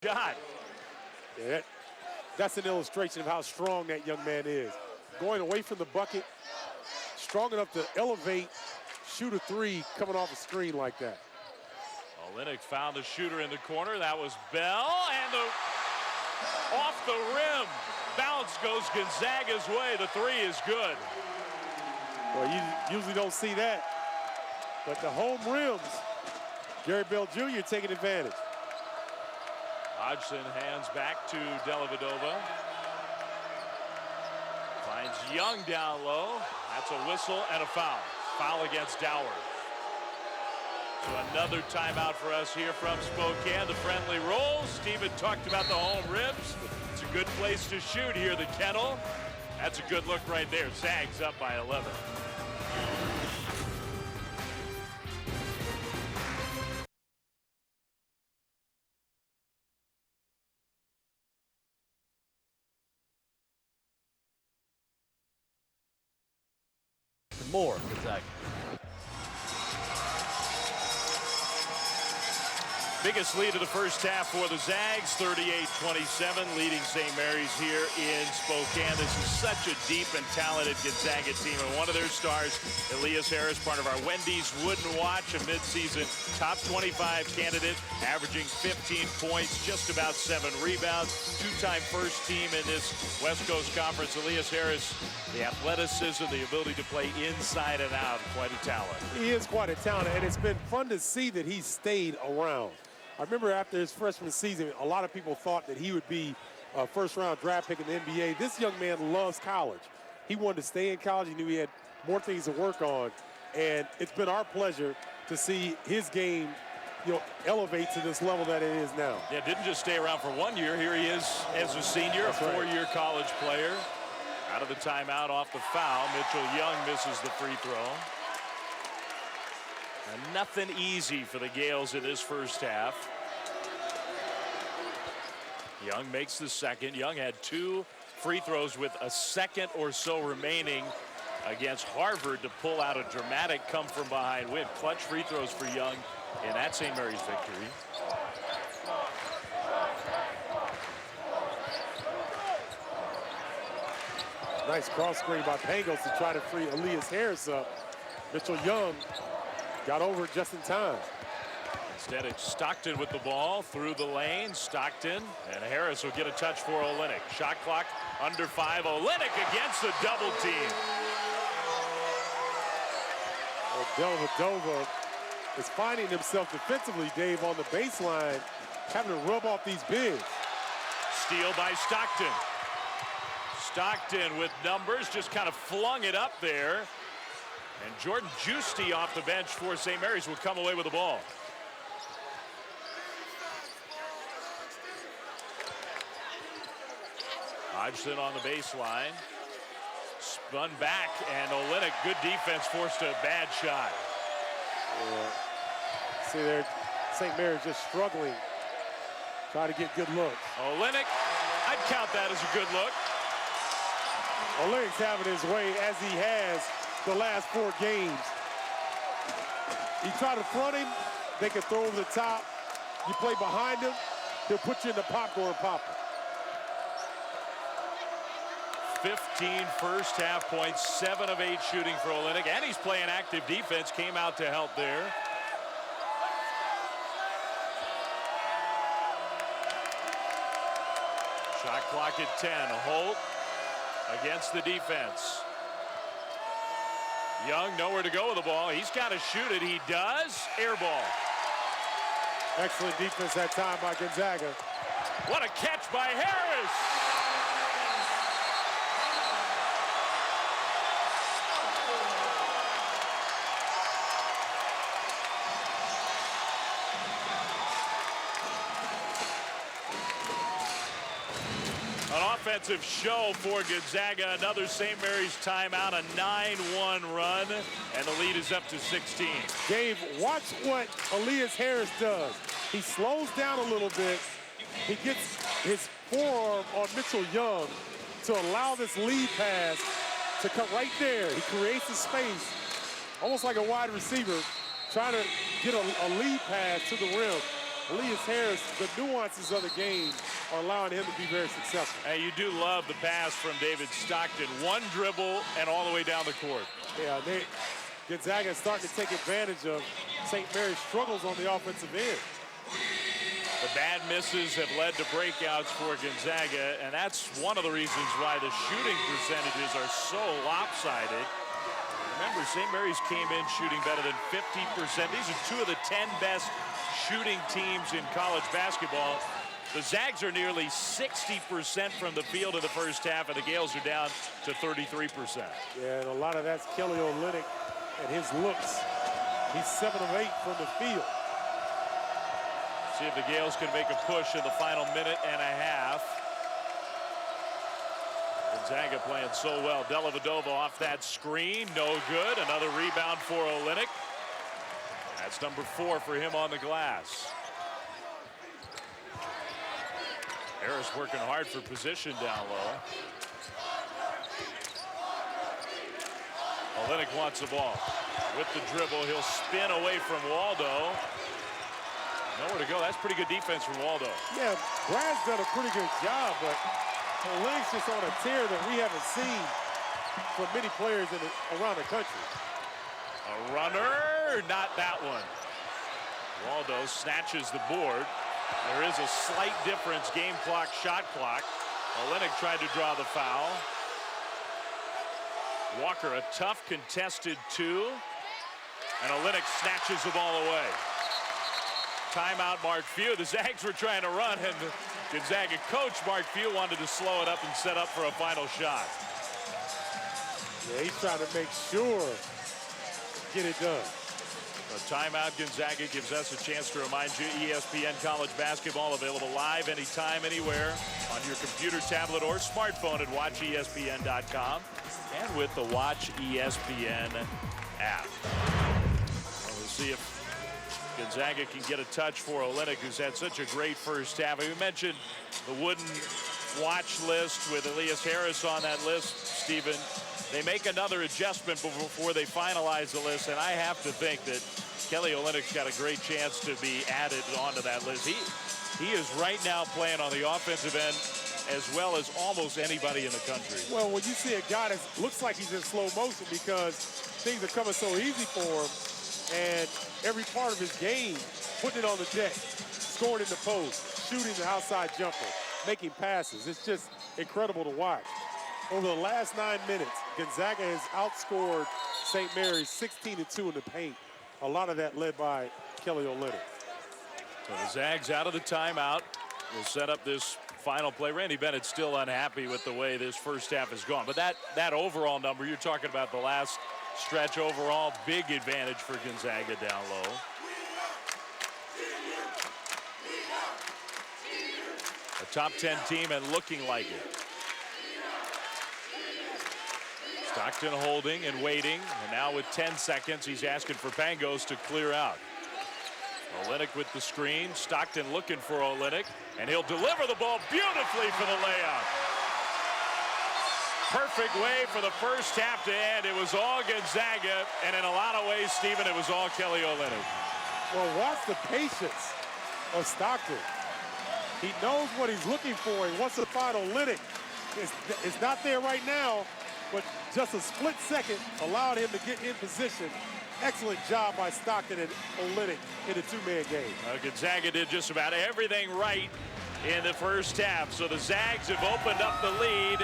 shot. Yeah, that's an illustration of how strong that young man is. Going away from the bucket, strong enough to elevate, shoot a three coming off a screen like that. Olynyk found the shooter in the corner. That was Bell, and off the rim. Bounce goes Gonzaga's way. The three is good. Well, you usually don't see that, but the home rims, Gary Bell Jr. taking advantage. Hodgson hands back to Dellavedova. Finds Young down low. That's a whistle and a foul. Foul against Dower. So another timeout for us here from Spokane. The friendly roll. Steven talked about the home ribs. It's a good place to shoot here, the Kennel. That's a good look right there. Zags up by 11. More Gonzaga. Biggest lead of the first half for the Zags, 38-27, leading St. Mary's here in Spokane. This is such a deep and talented Gonzaga team, and one of their stars, Elias Harris, part of our Wendy's Wouldn't Watch, a midseason top 25 candidate, averaging 15 points, just about 7 rebounds, two-time first team in this West Coast Conference. Elias Harris, the athleticism, the ability to play inside and out, quite a talent. He is quite a talent, and it's been fun to see that he stayed around. I remember after his freshman season, a lot of people thought that he would be a first-round draft pick in the NBA. This young man loves college. He wanted to stay in college. He knew he had more things to work on, and it's been our pleasure to see his game, elevate to this level that it is now. Yeah, didn't just stay around for 1 year. Here he is as a senior, a four-year college player. Out of the timeout off the foul. Mitchell Young misses the free throw. And nothing easy for the Gales in this first half. Young makes the second. Young had 2 free throws with a second or so remaining against Harvard to pull out a dramatic come-from-behind win. Clutch free throws for Young in that St. Mary's victory. Nice cross screen by Pangos to try to free Elias Harris up. Mitchell Young got over it just in time. Instead, it's Stockton with the ball through the lane. Stockton and Harris will get a touch for Olynyk. Shot clock under 5. Olynyk against the double team. Well, Dellavedova is finding himself defensively, Dave, on the baseline, having to rub off these bigs. Steal by Stockton. Stockton with numbers, just kind of flung it up there. And Jordan Giusti off the bench for St. Mary's will come away with the ball. Hodgson on the baseline. Spun back, and Olynyk, good defense, forced a bad shot. Yeah. See there, St. Mary's just struggling, trying to get good looks. Olynyk, I'd count that as a good look. Olynyk's having his way as he has the last 4 games. You try to front him, they can throw over the top. You play behind him, he'll put you in the popcorn popper. 15 first half points, 7 of 8 shooting for Olynyk, and he's playing active defense, came out to help there. Shot clock at 10, Holt against the defense. Young nowhere to go with the ball. He's got to shoot it. He does. Air ball. Excellent defense that time by Gonzaga. What a catch by Harris. An offensive show for Gonzaga. Another St. Mary's timeout, a 9-1 run, and the lead is up to 16. Dave, watch what Elias Harris does. He slows down a little bit. He gets his forearm on Mitchell Young to allow this lead pass to come right there. He creates the space, almost like a wide receiver, trying to get a lead pass to the rim. Elias Harris, the nuances of the game are allowing him to be very successful. Hey, you do love the pass from David Stockton. One dribble and all the way down the court. Yeah, Gonzaga is starting to take advantage of St. Mary's struggles on the offensive end. The bad misses have led to breakouts for Gonzaga, and that's one of the reasons why the shooting percentages are so lopsided. Remember, St. Mary's came in shooting better than 50%. These are two of the 10 best shooting teams in college basketball. The Zags are nearly 60% from the field in the first half, and the Gales are down to 33%. Yeah, and a lot of that's Kelly Olynyk and his looks. He's 7 of 8 from the field. See if the Gales can make a push in the final minute and a half. Gonzaga playing so well. Dellavedova off that screen, no good. Another rebound for Olynyk. That's number 4 for him on the glass. Harris working hard for position down low. Olynyk wants the ball. With the dribble, he'll spin away from Waldo. Nowhere to go. That's pretty good defense from Waldo. Yeah, Brad's done a pretty good job, but Olynyk's just on a tear that we haven't seen from many players around the country. A runner, not that one. Waldo snatches the board. There is a slight difference, game clock, shot clock. Olynyk tried to draw the foul. Walker, a tough contested 2. And Olynyk snatches the ball away. Timeout, Mark Few. The Zags were trying to run, and the Gonzaga coach, Mark Few, wanted to slow it up and set up for a final shot. Yeah, he's trying to make sure to get it done. A timeout. Gonzaga gives us a chance to remind you ESPN College Basketball available live anytime, anywhere on your computer, tablet, or smartphone at watchespn.com and with the Watch ESPN app. And we'll see if Gonzaga can get a touch for Olynyk, who's had such a great first half. We mentioned the wooden watch list with Elias Harris on that list, Stephen. They make another adjustment before they finalize the list, and I have to think that Kelly Olynyk's got a great chance to be added onto that list. He is right now playing on the offensive end as well as almost anybody in the country. Well, when you see a guy that looks like he's in slow motion because things are coming so easy for him, and every part of his game, putting it on the deck, scoring in the post, shooting the outside jumper, making passes. It's just incredible to watch. Over the last 9 minutes, Gonzaga has outscored St. Mary's 16-2 in the paint. A lot of that led by Kelly Olynyk. So the Zags out of the timeout will set up this final play. Randy Bennett's still unhappy with the way this first half has gone. But that overall number, you're talking about the last stretch overall, big advantage for Gonzaga down low. A top 10 team and looking like it. Stockton holding and waiting, and now with 10 seconds, he's asking for Pangos to clear out. Olynyk with the screen. Stockton looking for Olynyk, and he'll deliver the ball beautifully for the layup. Perfect way for the first half to end. It was all Gonzaga, and in a lot of ways, Stephen, it was all Kelly Olynyk. Well, watch the patience of Stockton. He knows what he's looking for. He wants to find Olynyk. It's not there right now, but just a split second allowed him to get in position. Excellent job by Stockton and Olynyk in a two-man game. Gonzaga did just about everything right in the first half. So the Zags have opened up the lead.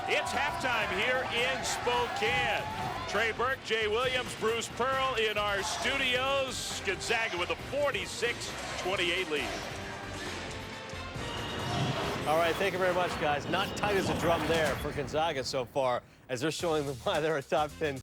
It's halftime here in Spokane. Trey Burke, Jay Williams, Bruce Pearl in our studios. Gonzaga with a 46-28 lead. All right, thank you very much, guys. Not tight as a drum there for Gonzaga so far, as they're showing why they're a top 10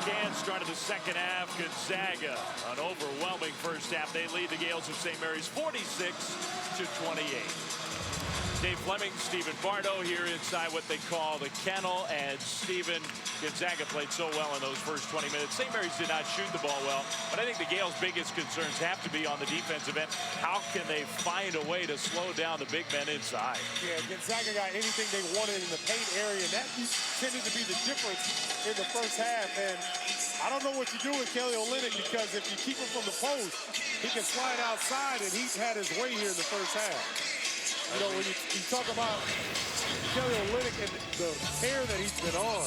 Spokane started the second half. Gonzaga, an overwhelming first half. They lead the Gales of St. Mary's 46-28. Dave Fleming, Stephen Bardo here inside what they call the kennel, and Stephen, Gonzaga played so well in those first 20 minutes. St. Mary's did not shoot the ball well, but I think the Gales' biggest concerns have to be on the defensive end. How can they find a way to slow down the big men inside? Yeah, Gonzaga got anything they wanted in the paint area, and that tended to be the difference in the first half. And I don't know what you do with Kelly Olynyk, because if you keep him from the post, he can slide outside, and he's had his way here in the first half. You know, when you talk about Kelly Olynyk and the tear that he's been on,